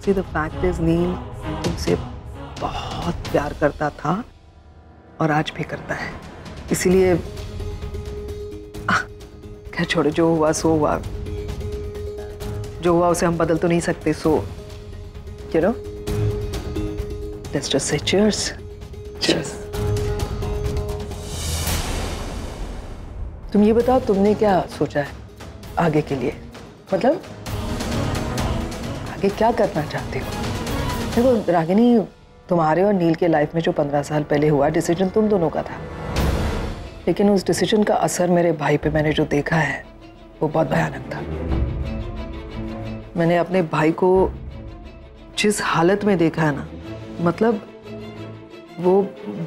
Actually the fact is नील तुमसे बहुत प्यार करता था और आज भी करता है, इसीलिए क्या छोड़ो, जो हुआ सो हुआ, जो हुआ उसे हम बदल तो नहीं सकते, so you know let's just say cheers. Cheers. तुम ये बताओ, तुमने क्या सोचा है आगे के लिए? मतलब आगे क्या करना चाहते हो? देखो रागिनी, तुम्हारे और नील के लाइफ में जो 15 साल पहले हुआ डिसीजन तुम दोनों का था, लेकिन उस डिसीजन का असर मेरे भाई पे मैंने जो देखा है वो बहुत भयानक था। मैंने अपने भाई को जिस हालत में देखा है ना, मतलब वो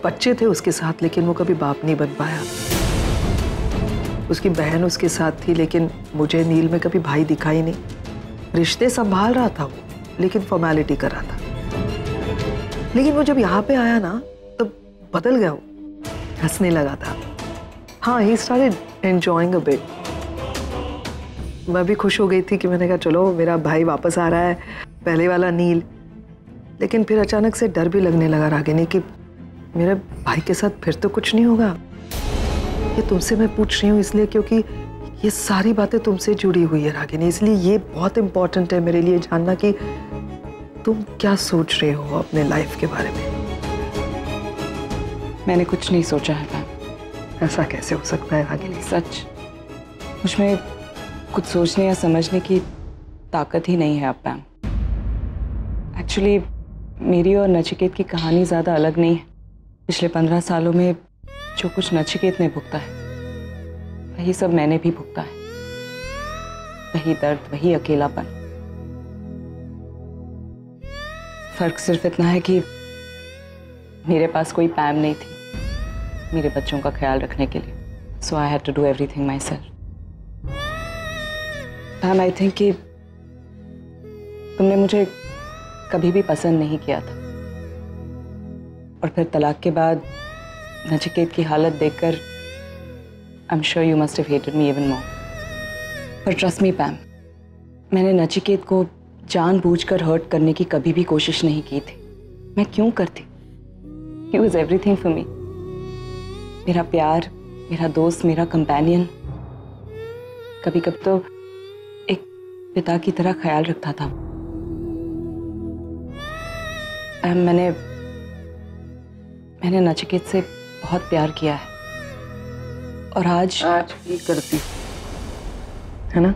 बच्चे थे उसके साथ लेकिन वो कभी बाप नहीं बन पाया। उसकी बहन उसके साथ थी लेकिन मुझे नील में कभी भाई दिखा ही नहीं। रिश्ते संभाल रहा था वो, लेकिन फॉर्मेलिटी कर रहा था। लेकिन वो जब यहाँ पे आया ना तब बदल गया, वो हंसने लगा था। हाँ, he started enjoying a bit। मैं भी खुश हो गई थी कि मैंने कहा चलो मेरा भाई वापस आ रहा है, पहले वाला नील। लेकिन फिर अचानक से डर भी लगने लगा रागिनी कि मेरे भाई के साथ फिर तो कुछ नहीं होगा। ये तुमसे मैं पूछ रही हूँ इसलिए क्योंकि ये सारी बातें तुमसे जुड़ी हुई है रागिनी, इसलिए ये बहुत इंपॉर्टेंट है मेरे लिए जानना कि तुम क्या सोच रहे हो अपने लाइफ के बारे में। मैंने कुछ नहीं सोचा है मैम। ऐसा कैसे हो सकता है रागिनी? सच, मुझमें कुछ सोचने या समझने की ताकत ही नहीं है अब मैम। एक्चुअली मेरी और नचिकेत की कहानी ज़्यादा अलग नहीं है। पिछले 15 सालों में जो कुछ नचिकेत ने भुगता है वही सब मैंने भी भुगता है। वही दर्द, वही अकेलापन। फर्क सिर्फ इतना है कि मेरे पास कोई पैम नहीं थी मेरे बच्चों का ख्याल रखने के लिए। So I had to do everything myself. Pam, I think कि तुमने मुझे कभी भी पसंद नहीं किया था, और फिर तलाक के बाद नचिकेत की हालत देखकर I am sure you must have hated me even more. पर ट्रस्ट मी पैम, मैंने नचिकेत को जानबूझकर हर्ट करने की कभी भी कोशिश नहीं की थी। मैं क्यों करती? He was everything for me. मेरा प्यार, मेरा दोस्त, मेरा कंपेनियन। कभी कभी तो एक पिता की तरह ख्याल रखता था। मैंने नचिकेत से बहुत प्यार किया है, और आज भी करती है ना?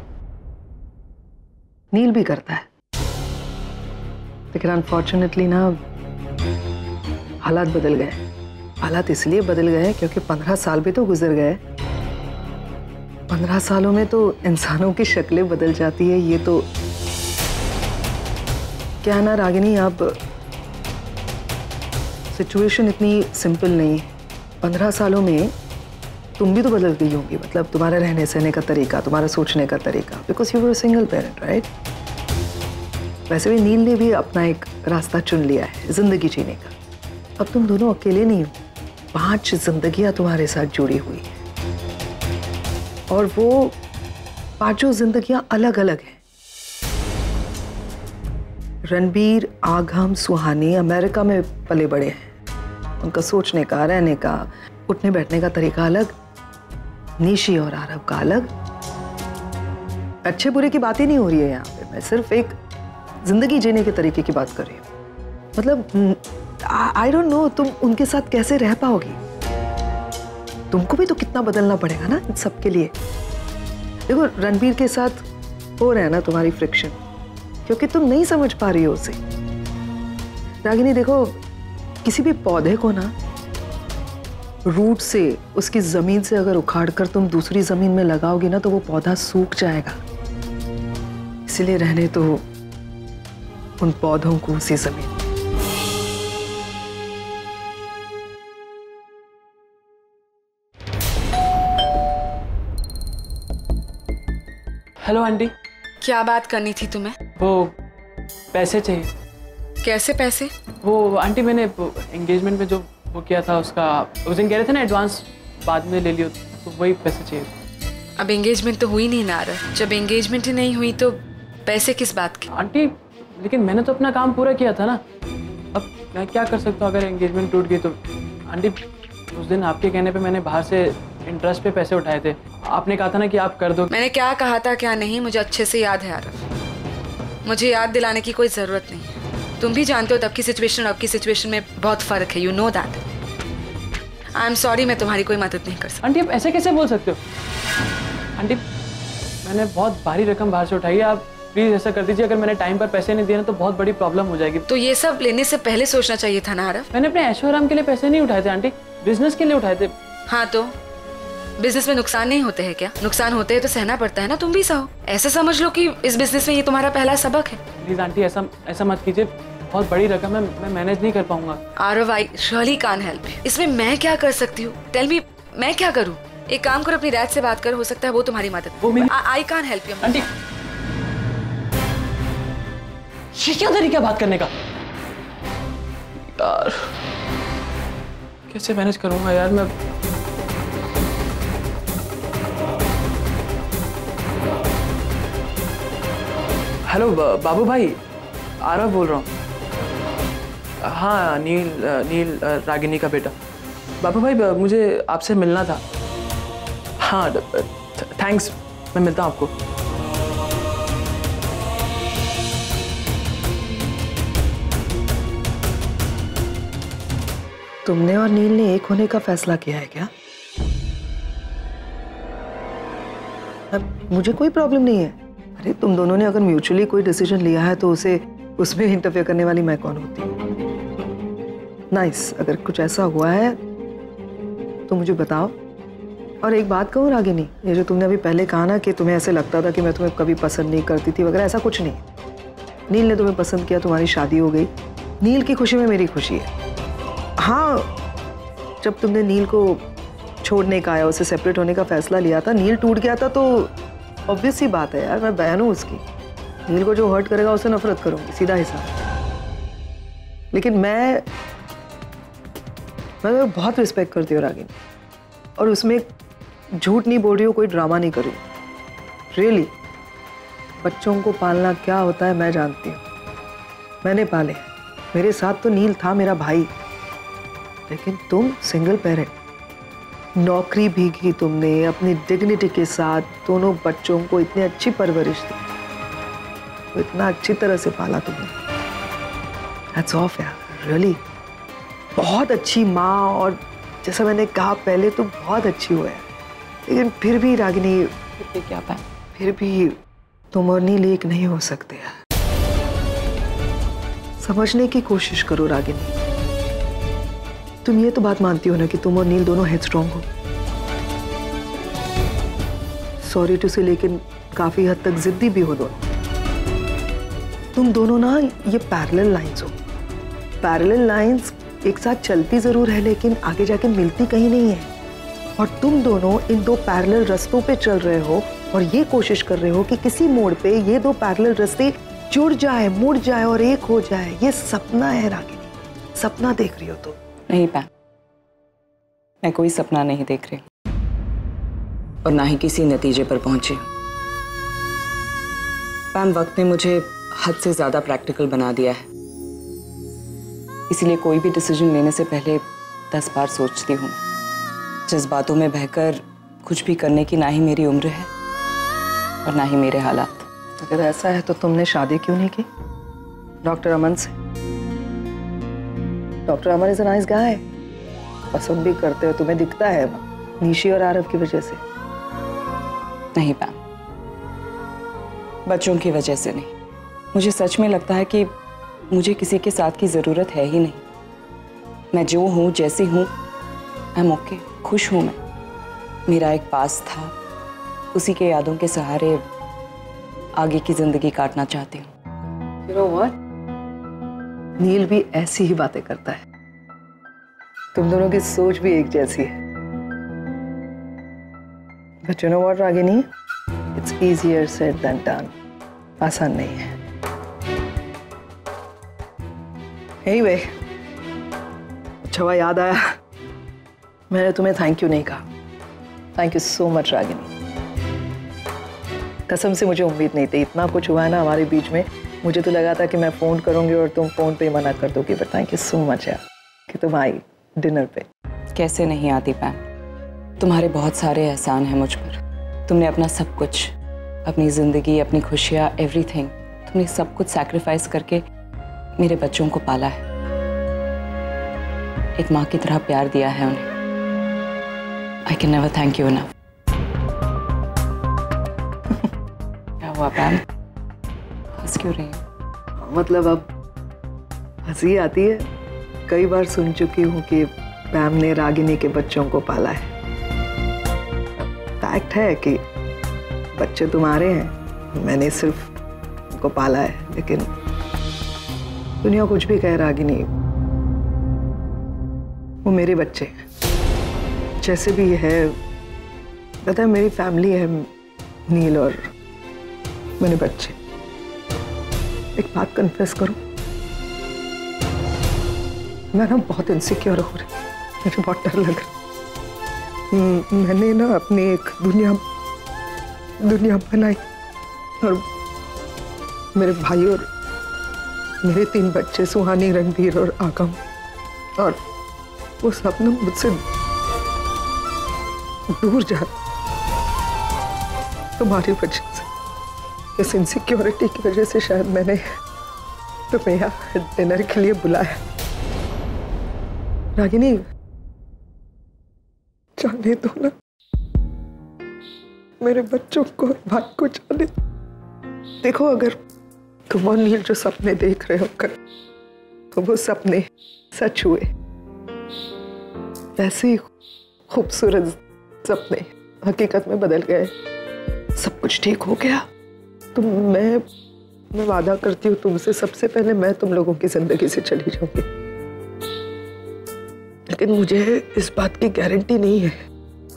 नील भी करता है, लेकिन अनफॉर्चुनेटली ना हालात बदल गए। हालात इसलिए बदल गए क्योंकि 15 साल भी तो गुजर गए। 15 सालों में तो इंसानों की शक्लें बदल जाती है। ये तो क्या है ना रागिनी, अब सिचुएशन इतनी सिंपल नहीं है। 15 सालों में तुम भी तो बदल गई होंगी, मतलब तुम्हारा रहने सहने का तरीका, तुम्हारा सोचने का तरीका, because you were a single parent, right? वैसे भी नील ने भी अपना एक रास्ता चुन लिया है जिंदगी जीने का। अब तुम दोनों अकेले नहीं हो, 5 जिंदगियां तुम्हारे साथ जुड़ी हुई हैं, और वो 5 जिंदगियां अलग अलग हैं। रणबीर, आगम, सुहानी अमेरिका में पले बड़े हैं। उनका सोचने का, रहने का, उठने बैठने का तरीका अलग। निशी और आरव का अलग। अच्छे बुरे की बात ही नहीं हो रही है यहाँ पे, मैं सिर्फ एक जिंदगी जीने के तरीके की बात कर रही हूँ। मतलब आई डोंट नो तुम उनके साथ कैसे रह पाओगी। तुमको भी तो कितना बदलना पड़ेगा ना इन सब के लिए। देखो रणबीर के साथ हो रहा है ना तुम्हारी फ्रिक्शन, क्योंकि तुम नहीं समझ पा रही हो उसे। रागिनी देखो, किसी भी पौधे को ना रूट से, उसकी जमीन से अगर उखाड़कर तुम दूसरी जमीन में लगाओगे ना तो वो पौधा सूख जाएगा। इसलिए रहने तो उन पौधों को उसी जमीन। Hello aunty. क्या बात करनी थी तुम्हें? वो पैसे चाहिए। कैसे पैसे? वो आंटी मैंने एंगेजमेंट में जो वो किया था उसका, उस दिन कह रहे थे ना एडवांस बाद में ले लियो, तो वही पैसे चाहिए। अब एंगेजमेंट तो हुई नहीं ना रहा। जब एंगेजमेंट ही नहीं हुई तो पैसे किस बात के? आंटी लेकिन मैंने तो अपना काम पूरा किया था ना, अब मैं क्या कर सकता हूँ अगर एंगेजमेंट टूट गई तो। आंटी उस दिन आपके कहने पे मैंने बाहर से इंटरेस्ट पे पैसे उठाए थे, आपने कहा था ना कि आप कर दो। मैंने क्या कहा था क्या नहीं मुझे अच्छे से याद है आरव, मुझे याद दिलाने की कोई ज़रूरत नहीं है। तुम भी जानते हो तब की सिचुएशन और अब की सिचुएशन में बहुत फ़र्क है, you know that. I am sorry, मैं तुम्हारी कोई मदद नहीं कर सकती। आंटी आप ऐसे कैसे बोल सकते हो? आंटी मैंने बहुत भारी रकम बाहर से उठाई है, आप प्लीज़ ऐसा कर दीजिए। अगर मैंने टाइम पर पैसे नहीं दिए ना तो बहुत बड़ी प्रॉब्लम हो जाएगी। तो ये सब लेने से पहले सोचना चाहिए था ना आरव। मैंने अपने ऐशो आराम के लिए पैसे नहीं उठाए थे आंटी, बिजनेस के लिए उठाए थे। हाँ तो बिजनेस में नुकसान नहीं होते हैं क्या? नुकसान होते हैं तो सहना पड़ता है ना, तुम भी सहो। ऐसे समझ लो कि इस बिजनेस में ये तुम्हारा पहला सबक है। प्लीज आंटी ऐसा मत कीजिए, बहुत बड़ी रकम है, मैं मैनेज नहीं कर पाऊंगा। Aarav I really can't help you. इसमें मैं क्या कर सकती हूँ? टेल मी, मैं क्या करूँ? एक काम करो, अपनी डैड से बात करो, हो सकता है वो तुम्हारी मदद। I can't help you aunty. ये क्या तरीका बात करने का यार, कैसे मैनेज करूंगा यार मैं। हेलो बाबू भाई, आरव बोल रहा हूँ। हाँ नील रागिनी का बेटा। बाबू भाई मुझे आपसे मिलना था। हाँ थैंक्स, मैं मिलता हूँ आपको। तुमने और नील ने एक होने का फैसला किया है क्या? अब मुझे कोई प्रॉब्लम नहीं है। अरे तुम दोनों ने अगर म्यूचुअली कोई डिसीजन लिया है तो उसमें इंटरफेयर करने वाली मैं कौन होती हूँ? नाइस, अगर कुछ ऐसा हुआ है तो मुझे बताओ। और एक बात कहूँ रागिनी, ये जो तुमने अभी पहले कहा ना कि तुम्हें ऐसे लगता था कि मैं तुम्हें कभी पसंद नहीं करती थी वगैरह, ऐसा कुछ नहीं। नील ने तुम्हें पसंद किया, तुम्हारी शादी हो गई। नील की खुशी में मेरी खुशी है। हाँ, जब तुमने नील को छोड़ने का या उससे सेपरेट होने का फैसला लिया था, नील टूट गया था, तो ऑब्वियस सी बात है यार, मैं बहन हूँ उसकी। नील को जो हर्ट करेगा उससे नफरत करूंगी, सीधा हिसाब। लेकिन मैं बहुत रिस्पेक्ट करती हूँ रागिनी, और उसमें झूठ नहीं बोल रही हूँ, कोई ड्रामा नहीं कर रही हूँ। रियली बच्चों को पालना क्या होता है मैं जानती हूँ, मैंने पाले। मेरे साथ तो नील था मेरा भाई, लेकिन तुम सिंगल पेरेंट, नौकरी भी की तुमने अपनी डिग्निटी के साथ, दोनों बच्चों को इतनी अच्छी परवरिश दी, तो इतना अच्छी तरह से पाला तुमने। हैट्स ऑफ यार, रियली बहुत अच्छी माँ, और जैसा मैंने कहा पहले तो बहुत अच्छी हुआ है। लेकिन फिर भी रागिनी, क्या पाए, फिर भी तुम और नील एक नहीं हो सकते यार। समझने की कोशिश करो रागिनी। तुम ये तो बात मानती हो ना कि तुम और नील दोनों हेडस्ट्रॉन्ग हो। सॉरी टू से, लेकिन काफी हद तक जिद्दी भी हो दोनों। तुम दोनों ना ये पैरेलल लाइंस हो। पैरेलल लाइंस एक साथ चलती जरूर है लेकिन आगे जाके मिलती कहीं नहीं है। और तुम दोनों इन दो पैरेलल रास्तों पे चल रहे हो और ये कोशिश कर रहे हो कि किसी मोड़ पे ये दो पैरेलल रास्ते जुड़ जाए, मुड़ जाए और एक हो जाए। ये सपना है रागिनी, सपना देख रही हो तुम। नहीं पैम, मैं कोई सपना नहीं देख रही और ना ही किसी नतीजे पर पहुंची। पैम, वक्त ने मुझे हद से ज्यादा प्रैक्टिकल बना दिया है, इसीलिए कोई भी डिसीजन लेने से पहले 10 बार सोचती हूँ। जज्बातों में बहकर कुछ भी करने की ना ही मेरी उम्र है और ना ही मेरे हालात। अगर ऐसा है तो तुमने शादी क्यों नहीं की डॉक्टर अमन से? Doctor Aman is a nice guy, पसंद भी करते हो, तुम्हें दिखता है निशी और आरव की वजह से। नहीं पैम, बच्चों की वजह से नहीं। मुझे सच में लगता है कि मुझे किसी के साथ की जरूरत है ही नहीं। मैं जो हूँ, जैसी हूँ, आई एम ओके, खुश हूँ मैं। मेरा एक पास था, उसी के यादों के सहारे आगे की जिंदगी काटना चाहती हूँ। You know what? नील भी ऐसी ही बातें करता है। तुम दोनों की सोच भी एक जैसी है। But you know what, Ragini? It's easier said than done. आसान नहीं है। Anyway, अच्छा हुआ याद आया, मैंने तुम्हें थैंक यू नहीं कहा। Thank you so much Ragini. कसम से मुझे उम्मीद नहीं थी, इतना कुछ हुआ है ना हमारे बीच में मुझे तो लगा था कि मैं फ़ोन करूँगी और तुम फ़ोन पे ही मना कर दोगी, but thank you so much यार कि तुम आई डिनर पे। कैसे नहीं आती पैम, तुम्हारे बहुत सारे एहसान हैं मुझ पर। तुमने अपना सब कुछ, अपनी ज़िंदगी, अपनी खुशियाँ, एवरीथिंग, तुमने सब कुछ सैक्रिफाइस करके मेरे बच्चों को पाला है। एक माँ की तरह प्यार दिया है उन्हें। I can never thank you enough. क्या हुआ पैम, हंस क्यों रही हो? मतलब अब हंसी आती है। कई बार सुन चुकी हूँ कि पैम ने रागिनी के बच्चों को पाला है। फैक्ट है कि बच्चे तुम्हारे हैं, मैंने सिर्फ उनको पाला है। लेकिन दुनिया कुछ भी कहे रागिनी, वो मेरे बच्चे हैं। जैसे भी है, पता है मेरी फैमिली है नील और मेरे बच्चे। एक बात कन्फेस करूं, मैं ना बहुत इनसिक्योर हो रही, मुझे बहुत डर लग रहा। मैंने ना अपनी एक दुनिया बनाई और मेरे भाई और मेरे 3 बच्चे सुहानी, रणबीर और आगम, और वो सब ना मुझसे दूर जा तुम्हारी वजह से। इस इनसिक्योरिटी की वजह से शायद मैंने तुम्हें यहाँ डिनर के लिए बुलाया। रागिनी, जाने दो ना, मेरे बच्चों को, भाई को जाने दो। देखो, अगर तुम और नील जो सपने देख रहे हो कर, तो वो सपने सच हुए। वैसे ही खूबसूरत सपने हकीकत में बदल गए। सब कुछ ठीक हो गया। तो मैं वादा करती हूँ तुमसे, सबसे पहले मैं तुम लोगों की जिंदगी से चली जाऊंगी। लेकिन मुझे इस बात की गारंटी नहीं है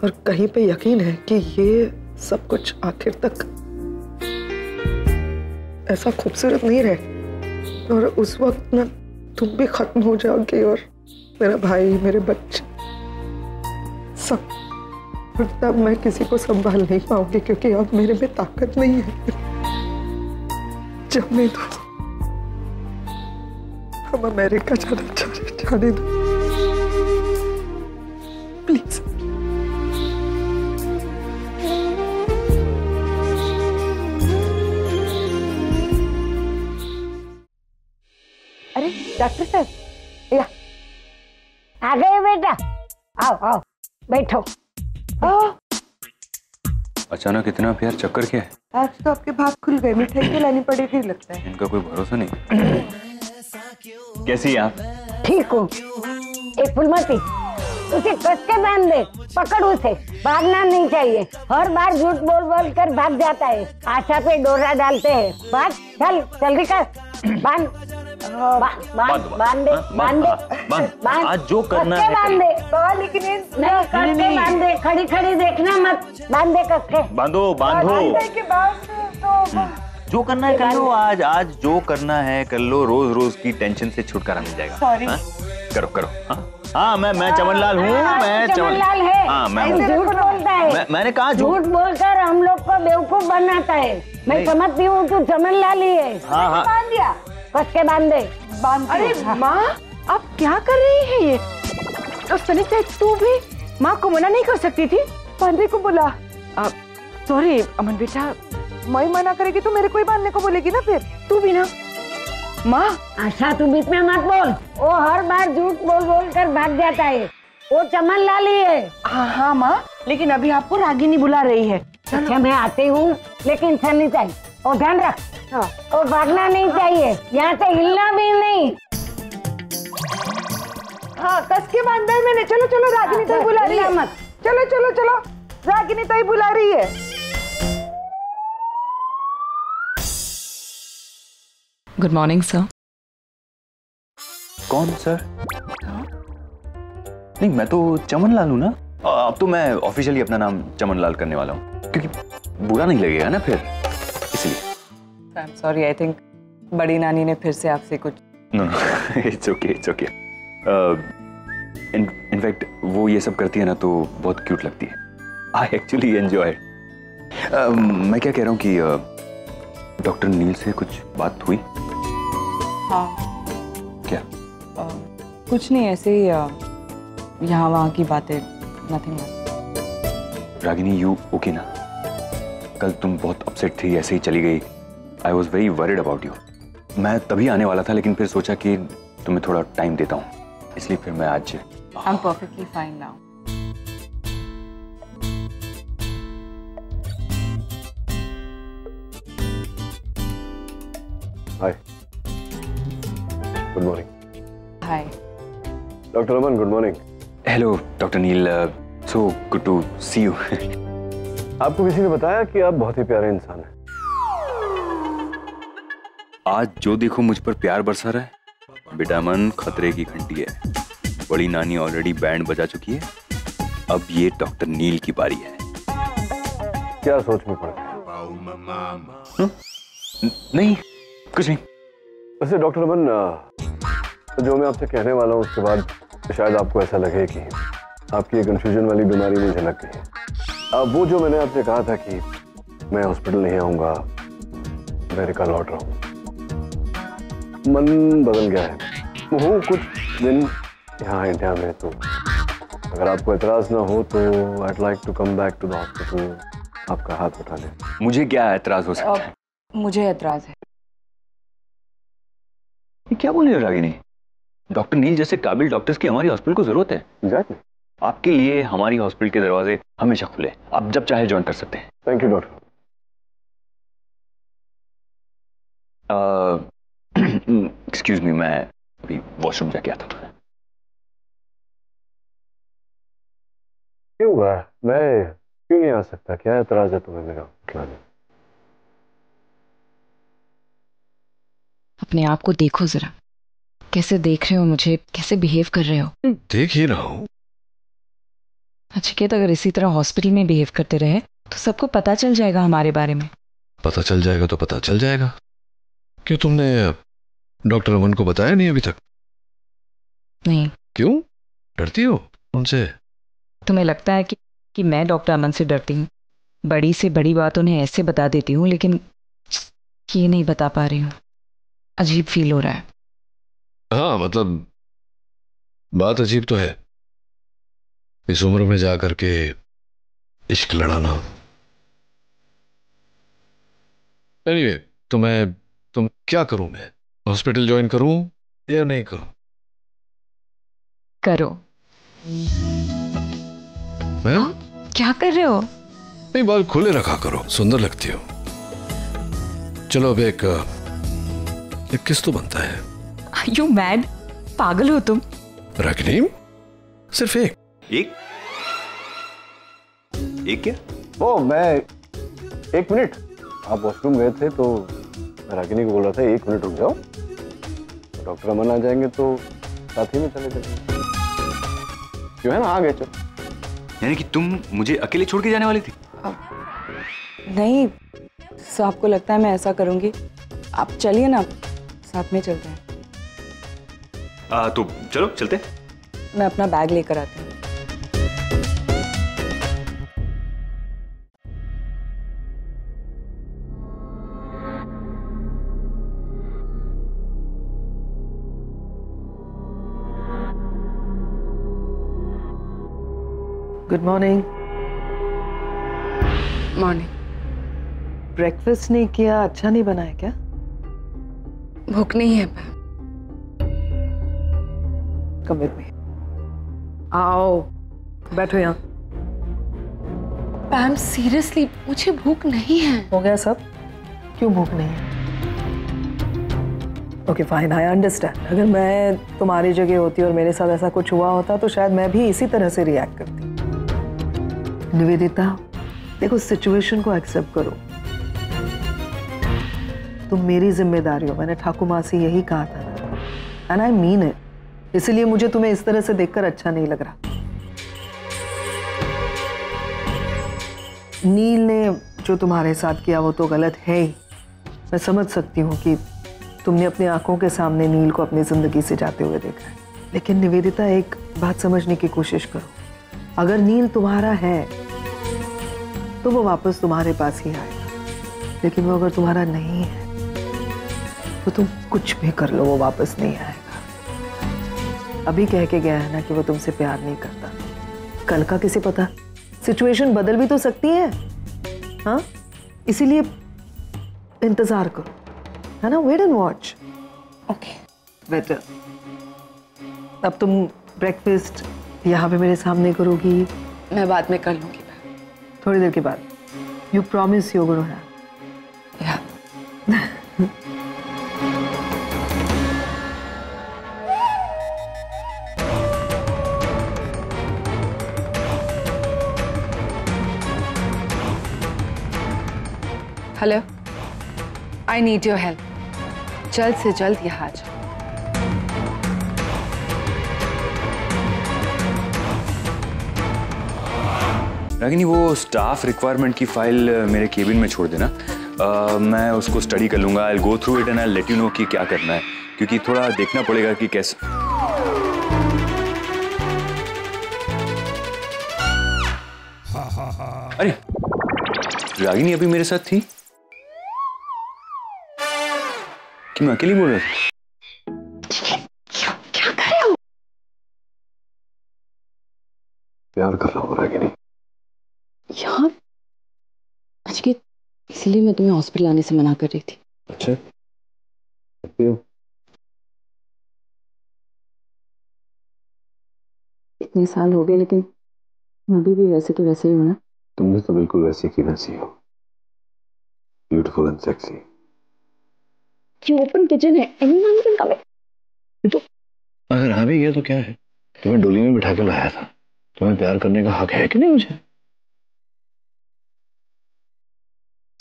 और कहीं पे यकीन है कि ये सब कुछ आखिर तक ऐसा खूबसूरत नहीं रहे और उस वक्त ना तुम भी खत्म हो जाओगे और मेरा भाई, मेरे बच्चे सब। और तब मैं किसी को संभाल नहीं पाऊंगी क्योंकि अब मेरे में ताकत नहीं है। जाने दो, हम अमेरिका जाने दो प्लीज। अरे डॉक्टर साहब, या आ गए बेटा, आओ आओ बैठो। अचानक इतना प्यार, चक्कर क्या है? आज तो आपके भाप खुल गए, मिठाई तो लानी पड़ेगी लगता है। इनका कोई भरोसा नहीं। कैसी हैं आप? ठीक हूँ। एक फुलमती, उसे कस के बांध दे, पकड़ उसे, भागना नहीं चाहिए। हर बार झूठ बोल बोल कर भाग जाता है। आशा पे डोरा डालते हैं। भाग, चल जल्दी कर, बांध बांध। आज जो करना है बांध दे, लेकिन नहीं करके बांध दे, खड़ी खड़ी देखना मत, बांध दे कस। बांधो के बाद तो जो करना है कर लो। आज जो करना है कर लो। रोज रोज की टेंशन से छुटकारा मिल जाएगा। सॉरी, करो। हाँ, मैं चमनलाल हूँ। मैं चमनलाल है। हाँ, मैं झूठ बोलता है। मैंने कहा झूठ बोलकर हम लोग को बेवकूफ बनाता है। मैं समझती हूँ तू चमनलाल ही है। हाँ। बांध दिया, कस के बांध दे। अरे माँ, आप क्या कर रही है ये? तो सनिता, तू भी माँ को मना नहीं कर सकती थी? बांधने को बोला। सॉरी अमन बेटा, मैं मना करेगी तो मेरे को ही बांधने को बोलेगी ना फिर। तू भी ना माँ। आशा, तू बीच में मत बोल। वो हर बार झूठ बोल बोल कर भाग जाता है। वो चमनलाल ही है। हाँ माँ, लेकिन अभी आपको रागिनी बुला रही है। अच्छा, मैं आती हूँ, लेकिन सनिता वो ध्यान रख। वो भागना नहीं चाहिए, यहाँ से हिलना भी नहीं। हाँ, कस के बांधा है मैंने। चलो रागिनी ताई बुला रही है। मत। चलो रागिनी ताई बुला रही है। Good morning sir. कौन सर? नहीं, मैं तो चमनलाल हूँ ना। अब तो मैं ऑफिशियली अपना नाम चमनलाल करने वाला हूँ, क्योंकि बुरा नहीं लगेगा ना फिर, इसलिए। I am sorry, I think बड़ी नानी ने फिर से आपसे कुछ। No, it's okay. इनफैक्ट वो ये सब करती है ना तो बहुत क्यूट लगती है। I actually enjoy. मैं क्या कह रहा हूँ कि डॉक्टर नील से कुछ बात हुई? हाँ। क्या? कुछ नहीं, ऐसे ही यहाँ वहाँ की बातें, नथिंग। रागिनी, यू ओके ना? कल तुम बहुत अपसेट थी, ऐसे ही चली गई। I was very worried about you. मैं तभी आने वाला था, लेकिन फिर सोचा कि तुम्हें थोड़ा टाइम देता हूँ, इसलिए फिर मैं आज। I am perfectly fine now. Hi, good morning. Hi doctor Aman, good morning. Hello doctor Neel, so good to see you. आपको किसी ने बताया कि आप बहुत ही प्यारे इंसान हैं? आज जो देखो मुझ पर प्यार बरसा रहा है। बेटा अमन खतरे की घंटी है। बड़ी नानी ऑलरेडी बैंड बजा चुकी है, अब ये डॉक्टर नील की बारी है। क्या सोच में पड़ गए? नहीं, कुछ नहीं। वैसे डॉक्टर अमन, जो मैं आपसे कहने वाला हूँ उसके बाद शायद आपको ऐसा लगे कि आपकी ये कंफ्यूजन वाली बीमारी मुझे लग गई है। वो जो मैंने आपसे कहा था कि मैं हॉस्पिटल नहीं आऊँगा, अमेरिका लौट रहा हूँ, मन बदल गया है। हूँ कुछ दिन यहाँ इंडिया में, तो अगर आपको एतराज ना हो तो I'd like to come back to the hospital, आपका हाथ उठा लें। मुझे क्या एतराज हो सकता है? मुझे एतराज है। ये क्या बोल रहे हो रागिनी? डॉक्टर नील जैसे काबिल डॉक्टर्स की हमारी हॉस्पिटल को जरूरत है। Exactly. आपके लिए हमारी हॉस्पिटल के दरवाजे हमेशा खुले, आप जब चाहे ज्वाइन कर सकते हैं। Thank you doctor. Excuse me, मैं अभी वॉशरूम जाके आता हूँ। क्यों हुआ? मैं क्यों नहीं आ सकता? क्या एतराज है तुम्हें मेरा उठलाने? अपने आप को देखो जरा, कैसे देख रहे हो मुझे, कैसे बिहेव कर रहे हो। देख ही रहा हूँ। नचिकेत, अगर इसी तरह हॉस्पिटल में बिहेव करते रहे तो सबको पता चल जाएगा हमारे बारे में। पता चल जाएगा तो पता चल जाएगा। क्यों, तुमने डॉक्टर अमन को बताया नहीं अभी तक? नहीं। क्यों, डरती हो उनसे? तुम्हें लगता है कि मैं डॉक्टर अमन से डरती हूँ? बड़ी से बड़ी बात उन्हें ऐसे बता देती हूँ, लेकिन ये नहीं बता पा रही हूँ। अजीब फील हो रहा है। हाँ, मतलब बात अजीब तो है, इस उम्र में जा करके इश्क लड़ाना। एनीवे, तुम क्या करूं? मैं हॉस्पिटल ज्वाइन करूं या नहीं करूं? करो। मैं? क्या कर रहे हो? नहीं, बाल खुले रखा करो, सुंदर लगती हो। चलो अब एक किस तो बनता है। Are you mad? पागल हो तुम? रागिनी, सिर्फ एक क्या? ओ, मैं 1 मिनट। आप वॉशरूम गए थे तो मैं रागिनी को बोल रहा था 1 मिनट रुक जाओ, डॉक्टर अमन आ जाएंगे तो साथ ही में चले जाएंगे। क्यों है ना, आ गए। चलो। यानी कि तुम मुझे अकेले छोड़ के जाने वाली थी? नहीं, सो आपको लगता है मैं ऐसा करूंगी? आप चलिए ना, साथ में चलते हैं। तो चलो चलते। मैं अपना बैग लेकर आती हूँ। Good morning. मॉर्निंग। ब्रेकफास्ट नहीं किया? अच्छा नहीं बना है क्या? भूख नहीं है मैम। Come with me. आओ बैठो यहाँ। मैम सीरियसली मुझे भूख नहीं है। हो गया सब? क्यों भूख नहीं है? Okay fine, I understand. अगर मैं तुम्हारी जगह होती और मेरे साथ ऐसा कुछ हुआ होता तो शायद मैं भी इसी तरह से रिएक्ट करती। निवेदिता, देखो सिचुएशन को एक्सेप्ट करो। तुम मेरी जिम्मेदारी हो, मैंने ठाकुर माँ से यही कहा था एंड आई मीन इट। इसलिए मुझे तुम्हें इस तरह से देखकर अच्छा नहीं लग रहा। नील ने जो तुम्हारे साथ किया वो तो गलत है ही। मैं समझ सकती हूँ कि तुमने अपनी आंखों के सामने नील को अपनी जिंदगी से जाते हुए देखा है, लेकिन निवेदिता एक बात समझने की कोशिश करो। अगर नील तुम्हारा है तो वो वापस तुम्हारे पास ही आएगा। लेकिन वो अगर तुम्हारा नहीं है तो तुम कुछ भी कर लो, वो वापस नहीं आएगा। अभी कह के गया है ना कि वो तुमसे प्यार नहीं करता। कल का किसे पता, सिचुएशन बदल भी तो सकती है। हाँ, इसीलिए इंतजार करो, है ना? Wait and watch. Okay, better. अब तुम ब्रेकफास्ट यहाँ पे मेरे सामने करोगी? मैं बाद में कर लूंगी, थोड़ी देर के बाद। You promise you gonna have? Yeah hello, I need your help. जल्द से जल्द यहाँ आ जाओ। रागिनी, वो स्टाफ रिक्वायरमेंट की फाइल मेरे केबिन में छोड़ देना। मैं उसको स्टडी कर लूंगा। I go through it and I let you know कि क्या करना है, क्योंकि थोड़ा देखना पड़ेगा कि कैसे। अरे रागिनी अभी मेरे साथ थी कि मैं अकेली बोल रहा था? क्या कर रहे हो? प्यार कर रहा हूँ रागिनी। यार नचिकेत, इसलिए मैं तुम्हें हॉस्पिटल आने से मना कर रही थी। अच्छा, इतने साल हो गए लेकिन अभी भी वैसे के वैसे ही हो ना? तुमने तो बिल्कुल वैसे की वैसी हो, ब्यूटीफुल एंड सेक्सी। ये ओपन किचन है, एनीवन कैन कम इन। तो अगर आ भी गया तो क्या है? तुम्हें डोली में बिठा के लाया था, तुम्हें प्यार करने का हक है कि नहीं मुझे?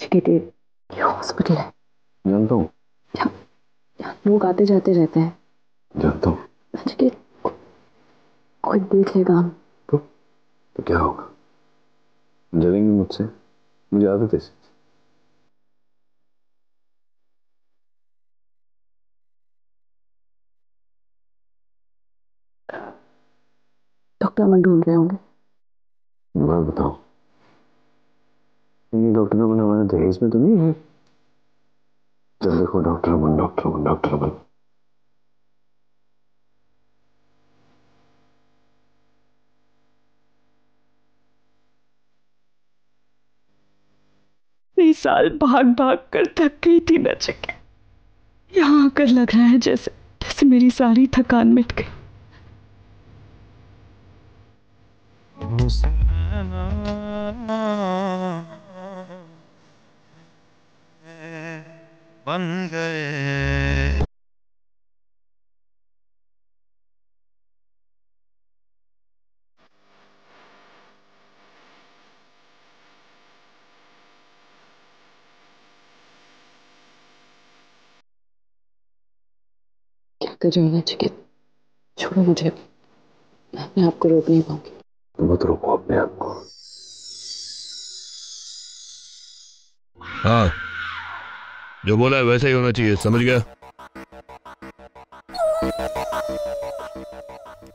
ये हॉस्पिटल है। जानता हूँ, लोग आते जाते रहते हैं। जानता हूँ। कोई देख लेगा हम तो क्या होगा? डरेंगे मुझसे? मुझे आदत है। डॉक्टर अमन ढूंढ रहे होंगे। बात बताओ, ये डॉक्टर अमन हमारे दहेज में तो नहीं है? जब देखो डॉक्टर अमन, डॉक्टर अमन, डॉक्टर अमन। कई साल भाग भाग कर थक गई थी नचिकेत। यहाँ आकर लग रहा है जैसे जैसे मेरी सारी थकान मिट गई। बन गए क्या कर रहे हो नचिकेत? छोड़ो मुझे, मैं अपने आप को रोक नहीं पाऊंगी। तुम मत रोको अपने आप को। हाँ, जो बोला है वैसा ही होना चाहिए, समझ गया?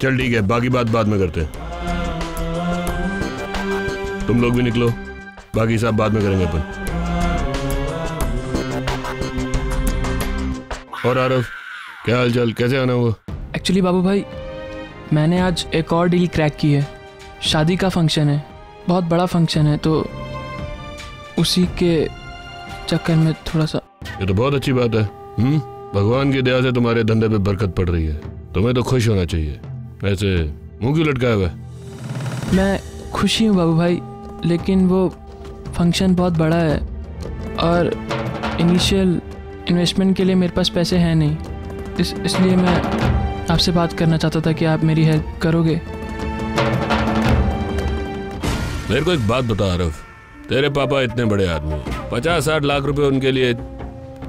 चल ठीक है, बाकी बात बाद में करते हैं। तुम लोग भी निकलो, बाकी सब बाद में करेंगे अपन। और आरव, क्या हाल चाल, कैसे आना हुआ? एक्चुअली बाबू भाई, मैंने आज एक और डील क्रैक की है। शादी का फंक्शन है, बहुत बड़ा फंक्शन है, तो उसी के चक्कर में थोड़ा सा। ये तो बहुत अच्छी बात है। भगवान की दया से तुम्हारे धंधे पे बरकत पड़ रही है, तुम्हें तो खुश होना चाहिए। ऐसे मुंह क्यों लटकाया हुआ है? मैं खुशी हूँ बाबू भाई, लेकिन वो फंक्शन बहुत बड़ा है और इनिशियल इन्वेस्टमेंट के लिए मेरे पास पैसे हैं नहीं। इसलिए मैं आपसे बात करना चाहता था कि आप मेरी हेल्प करोगे। मेरे को एक बात बता आरव, तेरे पापा इतने बड़े आदमी हैं, 50-60 लाख रुपए उनके लिए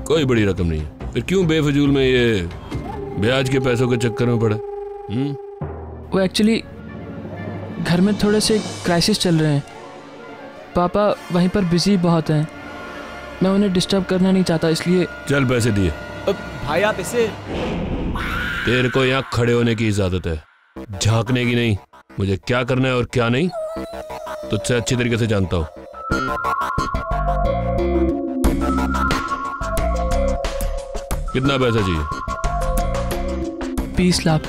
कोई बड़ी रकम नहीं है, फिर क्यों बेफजूल में ये ब्याज के पैसों के चक्कर में पड़ा? वो एक्चुअली घर में थोड़े से क्राइसिस चल रहे हैं। पापा वहीं पर बिजी बहुत हैं, मैं उन्हें डिस्टर्ब करना नहीं चाहता, इसलिए। चल पैसे दिए। भाई आप इसे। तेरे को यहाँ खड़े होने की इजाजत है, झांकने की नहीं। मुझे क्या करना है और क्या नहीं तुझसे अच्छी तरीके से जानता हूँ। कितना पैसा चाहिए? 20 लाख।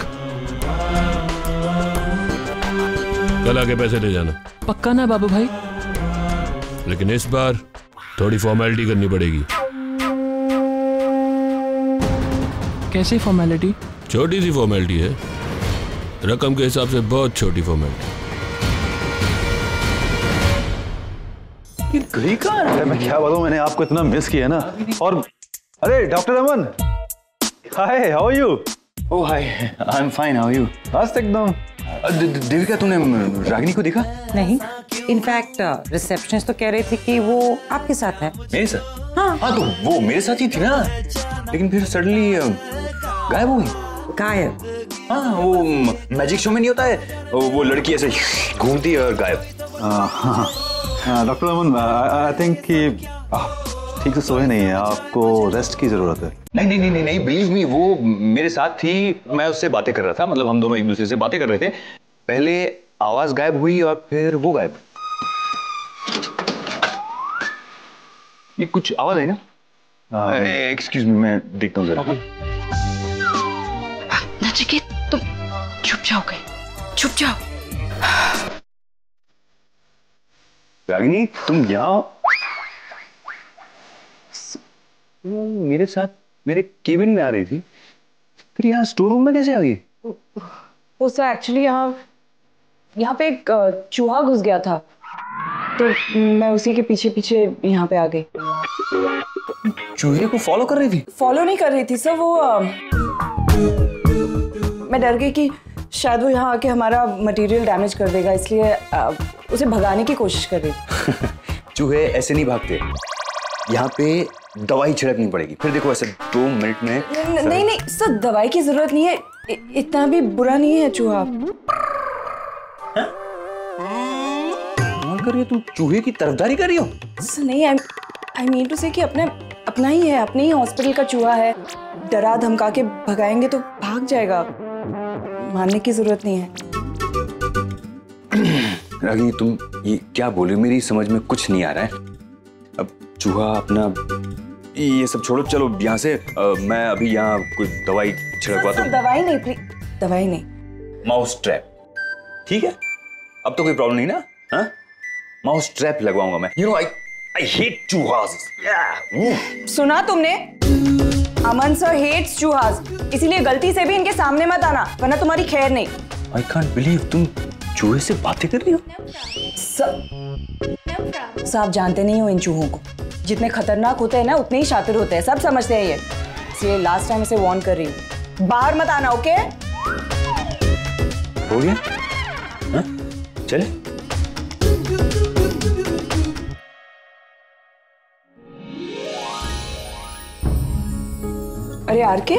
कल आके पैसे दे जाना। पक्का ना बाबू भाई? लेकिन इस बार थोड़ी फॉर्मेलिटी करनी पड़ेगी। कैसी फॉर्मेलिटी? छोटी सी फॉर्मेलिटी है, रकम के हिसाब से बहुत छोटी फॉर्मेलिटी। ये घड़ी कहाँ है? मैं क्या बताऊँ, मैंने आपको इतना मिस किया ना। और अरे doctor Aman, hi, how are you? Oh hi, I am fine, how are you? मस्त एकदम। देविका, तूने रागिनी को देखा? नहीं, इनफैक्ट रिसेप्शनिस्ट तो कह रही थी कि वो आपके साथ है। मेरे साथ? हाँ, तो वो मेरे साथ ही थी ना, लेकिन फिर सडनली गायब हो गई। गायब? हाँ, वो मैजिक शो में नहीं होता है, वो लड़की ऐसे घूमती है और गायब। डॉक्टर अमन, आई थिंक कि ठीक से सोए नहीं है, आपको रेस्ट की जरूरत है। नहीं, बिलीव मी, वो मेरे साथ थी, मैं उससे बातें कर रहा था, मतलब हम दोनों एक दूसरे से बातें कर रहे थे। पहले आवाज गायब हुई और फिर वो गायब। ये कुछ आवाज है ना? एक्सक्यूज मी, मैं देखता हूँ जरा। नचिकेत, तुम चुप जाओगे? चुप जाओ। रागिनी, तुम यहाँ मेरे साथ मेरे केबिन में आ रही थी, फिर यहाँ स्टोर रूम में कैसे आ गई? वो सर एक्चुअली यहाँ पे एक चूहा घुस गया था, तो मैं उसी के पीछे पीछे यहाँ पे आ गई। चूहे को फॉलो कर रही थी? फॉलो नहीं कर रही थी सर, वो मैं डर गई कि शायद वो यहाँ आके हमारा मटेरियल डैमेज कर देगा, इसलिए उसे भगाने की कोशिश कर रही थी। चूहे ऐसे नहीं भागते, यहाँ पे दवाई छिड़कनी पड़ेगी, फिर देखो ऐसे 2 मिनट में। नहीं सर, दवाई की जरूरत नहीं है, इतना भी बुरा नहीं है चूहा। कर रही हो तुम, चूहे की तरफदारी कर रही हो? नहीं, आई मीन टू से कि अपना ही है, अपने ही हॉस्पिटल का चूहा है, डरा धमका के भगाएंगे तो भाग जाएगा, मानने की जरूरत नहीं है। रागिनी, तुम ये क्या बोल रही हो? मेरी समझ में कुछ नहीं आ रहा है। अब चूहा अपना ये सब छोड़ो, चलो यहाँ से। मैं अभी यहाँ कोई दवाई छिड़कवाता हूँ। दवाई नहीं प्लीज, दवाई नहीं, माउस ट्रैप। ठीक है, अब तो कोई प्रॉब्लम नहीं ना? हाँ, माउस ट्रैप लगवाऊंगा मैं। यू नो आई हेट चूहास। सुना तुमने? अमन सर हेट्स चूहास, इसीलिए गलती से भी इनके सामने मत आना, वरना तुम्हारी खैर नहीं। आई कांट बिलीव तुम चूहे से बातें कर रही हो। सब जानते नहीं हो इन चूहों को, जितने खतरनाक होते हैं ना उतने ही शातिर होते हैं, सब समझते हैं ये, इसलिए लास्ट टाइम इसे वार्न कर रही हूँ, बाहर मत आना। ओके, हो गया? हाँ? चले। अरे आरके,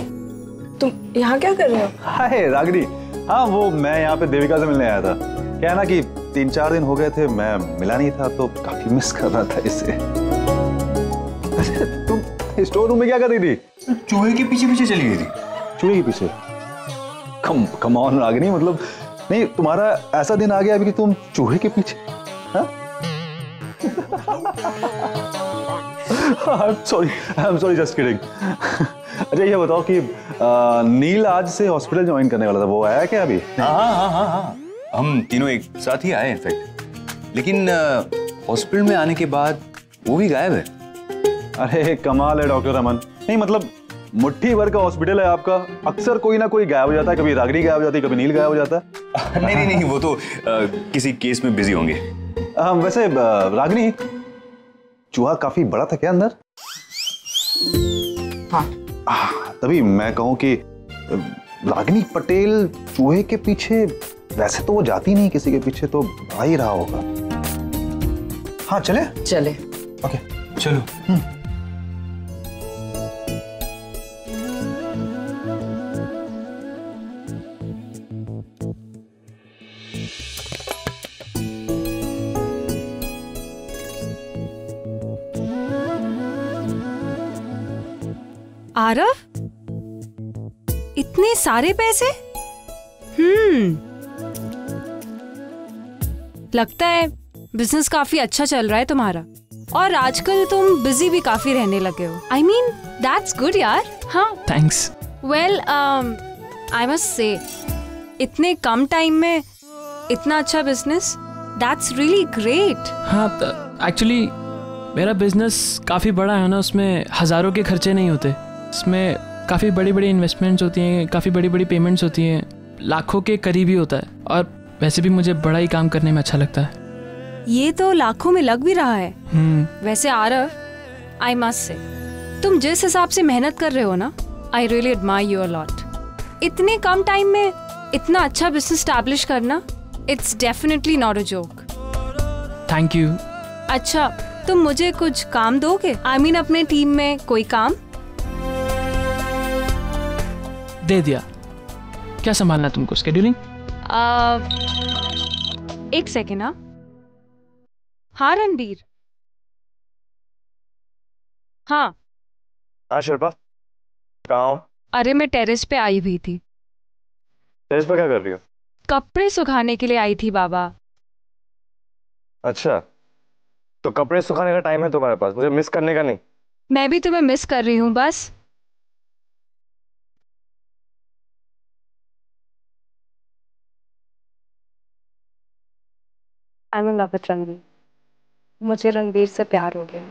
तुम यहाँ क्या कर रहे हो? हाय रागिनी, हाँ वो मैं यहाँ पे देविका से मिलने आया था। क्या है ना कि 3-4 दिन हो गए थे, मैं मिला नहीं था, तो काफी मिस कर रहा था इसे। तुम स्टोर रूम में क्या कर रही थी? चूहे के पीछे पीछे चली गई थी। चूहे के पीछे? कम ऑन रागिनी, मतलब नहीं, तुम्हारा ऐसा दिन आ गया अभी कि तुम चूहे के पीछे? I am sorry, just kidding. अच्छा ये बताओ कि नील आज से हॉस्पिटल ज्वाइन करने वाला था, वो आया क्या अभी? हाँ, हम तीनों एक साथ ही आए इनफैक्ट, लेकिन हॉस्पिटल में आने के बाद वो भी गायब है। अरे कमाल है डॉक्टर अमन। नहीं मतलब मुट्ठी भर का हॉस्पिटल है आपका, अक्सर कोई ना कोई गायब हो जाता है, कभी रागिनी गायब हो जाती है, कभी नील गायब हो जाता है। नहीं, वो तो किसी केस में बिजी होंगे। वैसे रागिनी, चूहा काफी बड़ा था क्या अंदर? हाँ, तभी मैं कहूँ कि रागिनी पटेल चूहे के पीछे, वैसे तो वो जाती नहीं किसी के पीछे, तो आ ही रहा होगा। हाँ चले? ओके चलो। आरव, इतने सारे पैसे? लगता है बिजनेस काफी अच्छा चल रहा है तुम्हारा। और आजकल तुम बिजी भी काफी रहने लगे हो। आई मीन दैट्स गुड यार। हाँ thanks. Well I must say इतने कम टाइम में इतना अच्छा बिजनेस, दैट्स रियली ग्रेट। हाँ एक्चुअली मेरा बिजनेस काफ़ी बड़ा है ना, उसमें हज़ारों के खर्चे नहीं होते, इसमें काफ़ी बड़ी बड़ी इन्वेस्टमेंट्स होती हैं, काफ़ी बड़ी बड़ी पेमेंट्स होती हैं, लाखों के करीब ही होता है। और वैसे भी मुझे बड़ा ही काम करने में अच्छा लगता है। ये तो लाखों में लग भी रहा है। वैसे आरव, आई मस्ट से तुम जिस हिसाब से मेहनत कर रहे हो ना, I really admire you a lot. इतने कम टाइम में इतना अच्छा बिजनेस स्टैब्लिश करना, it's definitely not a joke. Thank you. अच्छा तुम मुझे कुछ काम दोगे? आई मीन अपने टीम में कोई काम? दे दिया। क्या संभालना तुमको? स्केड्यूलिंग? एक सेकेंड। हाँ रणबीर। हाँ शिल्पा, कहाँ हो? अरे मैं टेरेस पे आई हुई थी। टेरेस पे क्या कर रही हो? कपड़े सुखाने के लिए आई थी बाबा। अच्छा, तो कपड़े सुखाने का टाइम है तुम्हारे पास, मुझे मिस करने का नहीं। मैं भी तुम्हें मिस कर रही हूँ बस। I am in love with Ranbir. मुझे रणबीर से प्यार हो गया।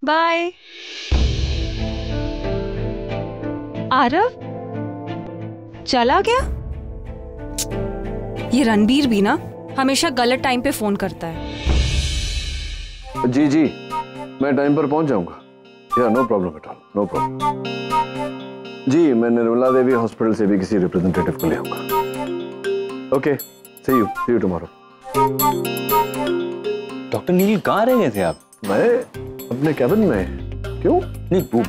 बाय। आरव चला गया? ये रणबीर भी ना हमेशा गलत टाइम पे फोन करता है। जी जी, मैं टाइम पर पहुंच जाऊंगा। Yeah no problem at all, no problem. जी, मैं निर्मला देवी हॉस्पिटल से भी किसी रिप्रेजेंटेटिव को ले आऊंगा। Okay, see you tomorrow. Doctor Neel कहाँ रह गए थे आप? मैं अपने कैबिन में। क्यों? नहीं वो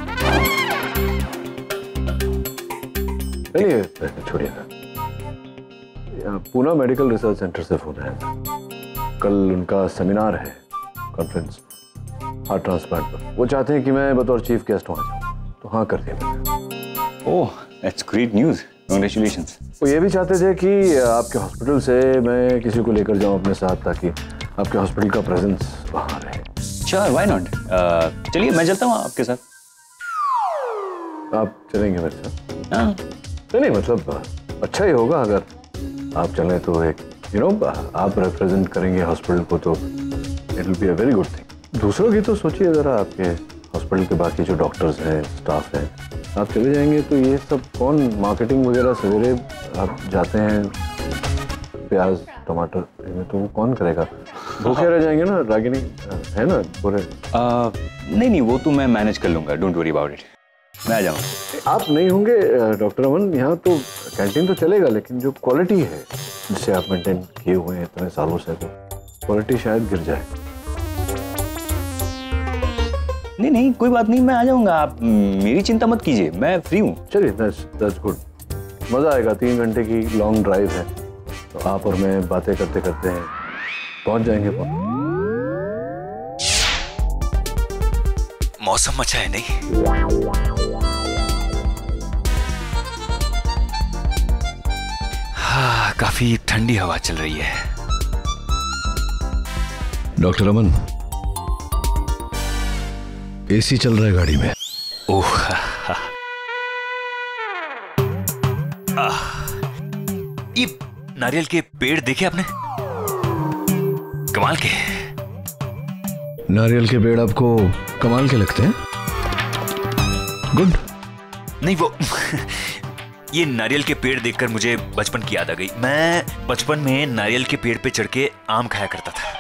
छोड़िए ना। पूना मेडिकल रिसर्च सेंटर से फोन आया था। कल उनका सेमिनार है, कॉन्फ्रेंस हार्ट ट्रांसप्लांट पर। वो चाहते हैं कि मैं बतौर चीफ गेस्ट वहां जाऊं, तो हाँ कर दिया मैंने। Oh that's great news, congratulations. वो ये भी चाहते थे कि आपके हॉस्पिटल से मैं किसी को लेकर जाऊं अपने साथ, ताकि आपके हॉस्पिटल का प्रेजेंस वहां रहे। Sure, why not. चलिए मैं चलता हूँ आपके साथ। आप चलेंगे मेरे साथ? हाँ। नहीं मतलब अच्छा ही होगा अगर आप चलें तो। एक आप रिप्रेजेंट करेंगे हॉस्पिटल को, तो it will be a very good thing. दूसरों की तो सोचिए ज़रा, आपके हॉस्पिटल के बाकी जो डॉक्टर्स हैं, स्टाफ हैं, आप चले जाएंगे तो ये सब कौन, मार्केटिंग वगैरह सवेरे आप जाते हैं, प्याज टमाटर तो वो कौन करेगा? भूखे रह जाएंगे ना रागिनी, है ना पूरे। नहीं वो तो मैं मैनेज कर लूंगा, डोंट वरी अबाउट इट। मैं आ जाऊंगा। आप नहीं होंगे डॉक्टर अमन, यहाँ तो कैंटीन तो चलेगा, लेकिन जो क्वालिटी है जिसे आप मेंटेन किए हुए हैं इतने सालों से, तो क्वालिटी शायद गिर जाए। नहीं कोई बात नहीं, मैं आ जाऊंगा, आप मेरी चिंता मत कीजिए, मैं फ्री हूँ। चलिए दैट्स गुड, मजा आएगा। 3 घंटे की लॉन्ग ड्राइव है, तो आप और मैं बातें करते करते हैं पहुंच जाएंगे। मौसम अच्छा है नहीं? हाँ, काफी ठंडी हवा चल रही है। डॉक्टर अमन, एसी चल रहा है गाड़ी में। ओह ये नारियल के पेड़ देखे आपने? कमाल के। नारियल के पेड़ आपको कमाल के लगते हैं? गुड। नहीं वो ये नारियल के पेड़ देखकर मुझे बचपन की याद आ गई। मैं बचपन में नारियल के पेड़ पे चढ़ के आम खाया करता था।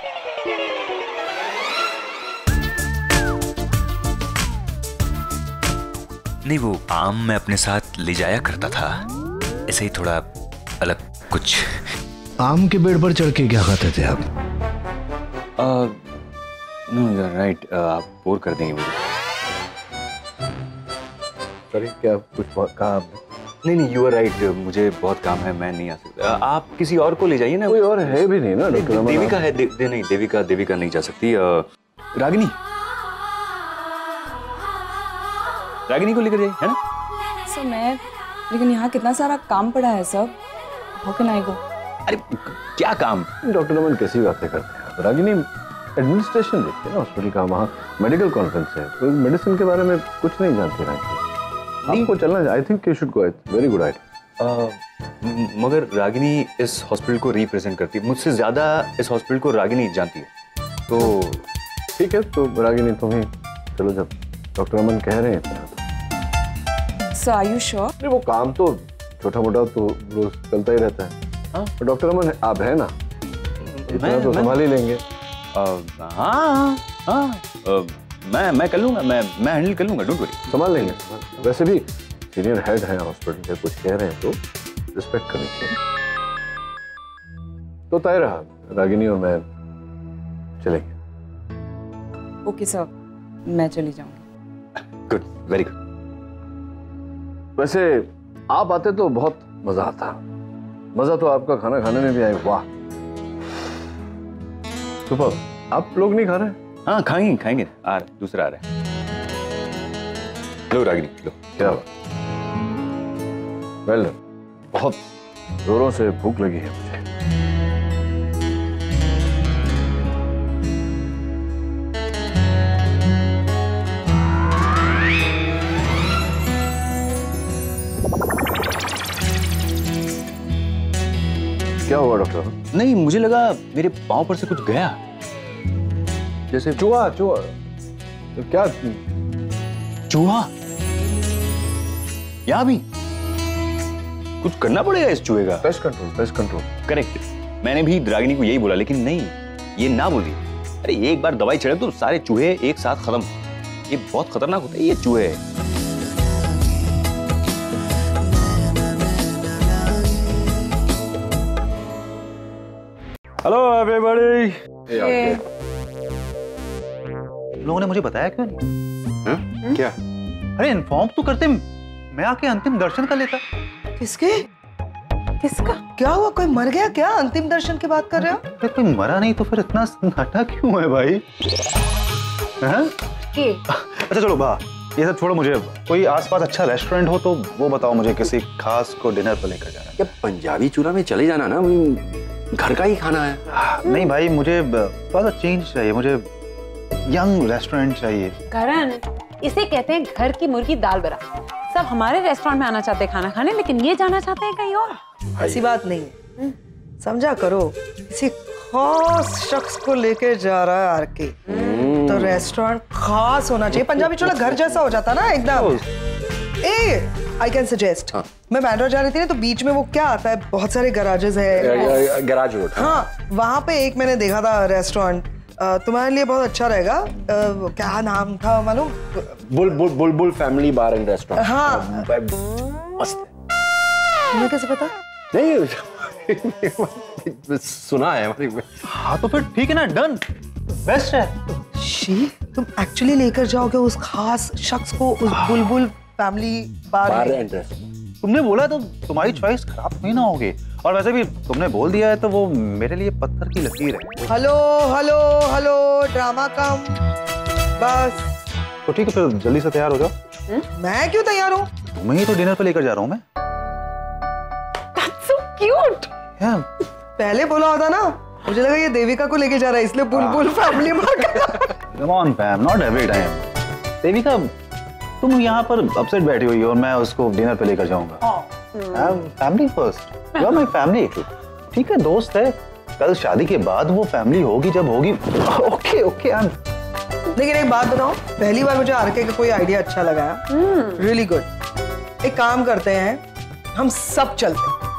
नहीं वो आम मैं अपने साथ ले जाया करता था, ऐसे ही थोड़ा अलग कुछ। आम के पेड़ पर चढ़ के क्या खाते थे आप? नो यू आर राइट, आप बोर कर देंगे मुझे। सॉरी, क्या कुछ कहा आपने? नहीं यू आर राइट, मुझे बहुत काम है, मैं नहीं आ सकता। आप किसी और को ले जाइए ना। कोई और है भी नहीं ना डॉक्टर अमन। देविका है। नहीं देविका नहीं जा सकती। रागिनी को लेकर जाइए, है ना? सर मैं, लेकिन यहाँ कितना सारा काम पड़ा है सर, हाउ कैन आई गो? अरे क्या काम? डॉक्टर अमन कैसी बातें करते हैं। रागिनी एडमिनिस्ट्रेशन देखते हैं ना हॉस्पिटल का, वहाँ मेडिकल कॉन्फ्रेंस है, तो मेडिसिन के बारे में कुछ नहीं जानती रागिनी। आपको चलना है, I think you should go, very good idea. मगर रागिनी इस हॉस्पिटल को रिप्रेजेंट करती है, मुझसे ज्यादा इस हॉस्पिटल को रागिनी जानती है। तो ठीक है, तो रागिनी तुम ही चलो, जब डॉक्टर अमन कह रहे हैं। Sir are you sure? नहीं, वो काम तो छोटा मोटा तो रोज चलता ही रहता है। हाँ, डॉक्टर अमन आप है ना, इतना तो संभाल ही लेंगे। हाँ, मैं कर लूंगा, मैं हैंडल कर लूंगा, डोंट वरी, संभाल लेंगे। वैसे भी सीनियर हेड है हॉस्पिटल के, कुछ कह रहे हैं तो रिस्पेक्ट करनी चाहिए। तो तय रहा, रागिनी और मैं चलेंगे। ओके सर, मैं चली जाऊंगी। Good, very good. वैसे आप आते तो बहुत मजा आता। मजा तो आपका खाना खाने में भी आए। वाह सुपर। आप लोग नहीं खा रहे? हाँ खाएंगे। दूसरा आ रहा है। लो रागिनी लो। क्या वेल डन। बहुत जोरों से भूख लगी है मुझे। क्या हुआ डॉक्टर? नहीं, मुझे लगा मेरे पांव पर से कुछ गया, जैसे चूहा। क्या चूहा? यहाँ भी कुछ करना पड़ेगा इस चूहे का। Pest control. करेक्ट, मैंने भी रागिनी को यही बोला, लेकिन नहीं, ये ना बोली। अरे एक बार दवाई चढ़े तो सारे चूहे एक साथ खत्म। ये बहुत खतरनाक होता है ये चूहे। Hello everybody. लोगों ने मुझे बताया क्यों नहीं? क्या? अरे इन्फॉर्म तो करते, मैं आके अंतिम दर्शन कर लेता। किसका? क्या हुआ? कोई मर गया क्या? अंतिम दर्शन की बात कर रहे हो? अरे कोई मरा नहीं तो फिर इतना सन्नाटा क्यों है भाई? अच्छा चलो बा, ये सब छोड़ो, मुझे कोई आसपास अच्छा रेस्टोरेंट हो तो वो बताओ मुझे, किसी खास को डिनर पर लेकर जाना है। पंजाबी चूल्हा में चले जाना ना, घर का ही खाना है। नहीं भाई, मुझे थोड़ा सा चेंज चाहिए, मुझे यंग रेस्टोरेंट चाहिए। करण, इसे कहते हैं घर की मुर्गी दाल बरा। सब हमारे रेस्टोरेंट में आना चाहते हैं खाना खाने, लेकिन ये जाना चाहते हैं कहीं और। ऐसी बात नहीं है, समझा करो। किसी खास शख्स को लेकर जा रहा है आरके, तो रेस्टोरेंट खास होना चाहिए। पंजाबी चूल्हा घर जैसा हो जाता ना एकदम। आई कैन सजेस्ट, मैं बैंड्रा जा रही थी ना, तो बीच में वो क्या आता है, बहुत सारे गराजेस है, गराज रोड। हाँ, वहाँ पे एक मैंने देखा था रेस्टोरेंट, तुम्हारे लिए बहुत अच्छा रहेगा। क्या नाम था मालूम? बुलबुल फैमिली बार एंड रेस्टोरेंट। हाँ, मस्त। तुम्हें कैसे पता? नहीं सुना है। हाँ तो फिर ठीक है ना, डन, बेस्ट है। तुम एक्चुअली लेकर जाओगे उस खास शख्स को उस बुलबुल फैमिली बार एंड रेस्टोरेंट? तुमने बोला तो तुम्हारी चॉइस खराब नहीं ना होगी, और वैसे भी तुमने बोल दिया है तो वो मेरे लिए पत्थर की लकीर है। हेलो, ड्रामा कम बस। तो ठीक है, फिर जल्दी से तैयार हो जाओ। मैं क्यों तैयार हूँ? तुम्हें ही तो डिनर पे लेकर जा रहा हूँ मैं। That's so cute। पहले बोला होता ना, मुझे लगा ये देविका को लेके जा रहा है, इसलिए बुलबुल family bar. Come on fam, not every time। Devika, तुम यहाँ पर अपसेट बैठी हुई हो और मैं उसको डिनर पे लेकर जाऊंगा। Family first, you are my family. ठीक है, दोस्त है, कल शादी के बाद वो फैमिली होगी जब होगी। ओके लेकिन एक बात बताओ, पहली बार मुझे आरके का कोई आइडिया अच्छा लगा। Really good. एक काम करते हैं, हम सब चलते हैं।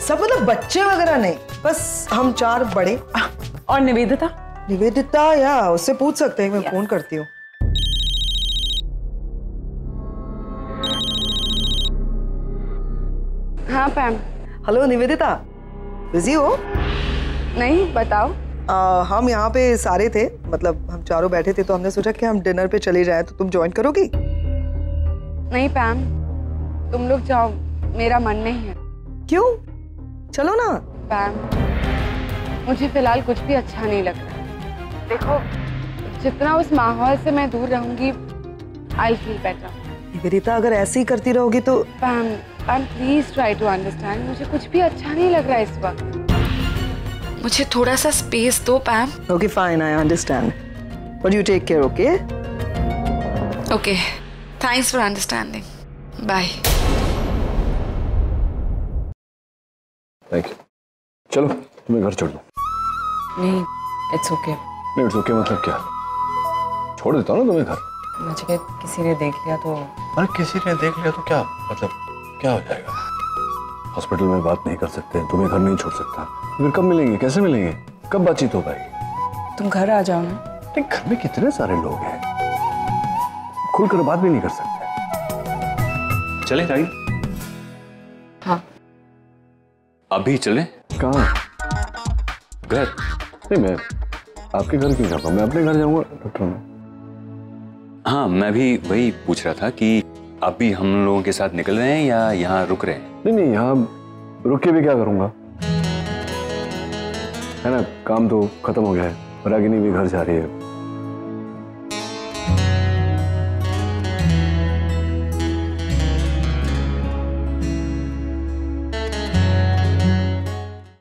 सब मतलब बच्चे वगैरह नहीं, बस हम 4 बड़े। और निवेदिता या उससे पूछ सकते हैं, मैं फोन करती हूँ। हाँ पैम। हेलो निवेदिता, बिजी हो? नहीं, बताओ। हम यहाँ पे सारे थे, मतलब हम चारों बैठे थे, तो हमने सोचा कि हम डिनर पे चले जाएं, तो तुम ज्वाइन करोगी? नहीं पैम, तुम लोग जाओ, मेरा मन नहीं है। क्यों? चलो ना। पैम, मुझे फिलहाल कुछ भी अच्छा नहीं लग रहा। देखो, जितना उस माहौल से मैं दूर रहूंगी, I'll feel better। निवेदिता, अगर ऐसे ही करती रहोगी तो पैम प्लीज ट्राई टू अंडरस्टैंड। मुझे कुछ भी अच्छा नहीं लग रहा है इस वक्त। मुझे थोड़ा सा स्पेस दो Pam. Okay fine, I understand, but you take care. Okay okay, thanks for understanding. Bye. Thank you. चलो तुम्हें घर छोड़ दूं। नहीं, इट्स ओके। नहीं, इट्स ओके मतलब क्या? छोड़ देता हूँ ना तुम्हें घर। मुझे किसी ने देख लिया तो? अरे किसी ने देख लिया तो क्या मतलब, क्या हो जाएगा? हॉस्पिटल में बात नहीं कर सकते, तुम्हें घर नहीं छोड़ सकता। फिर कब मिलेंगे, कैसे मिलेंगे, कब बातचीत हो पाएगी? तुम घर आ जाओ ना। नहीं, घर में कितने सारे लोग हैं, खुलकर बात भी नहीं कर सकते। चले रागी? हाँ। अभी चले? कहाँ? घर? नहीं, मैं आपके घर क्यों जाऊंगा, मैं अपने घर जाऊंगा डॉक्टर में। हाँ, मैं भी वही पूछ रहा था कि आप भी हम लोगों के साथ निकल रहे हैं या यहाँ रुक रहे हैं? नहीं नहीं, यहाँ रुक के भी क्या करूंगा, है ना, काम तो खत्म हो गया है। रागिनी भी घर जा रही है,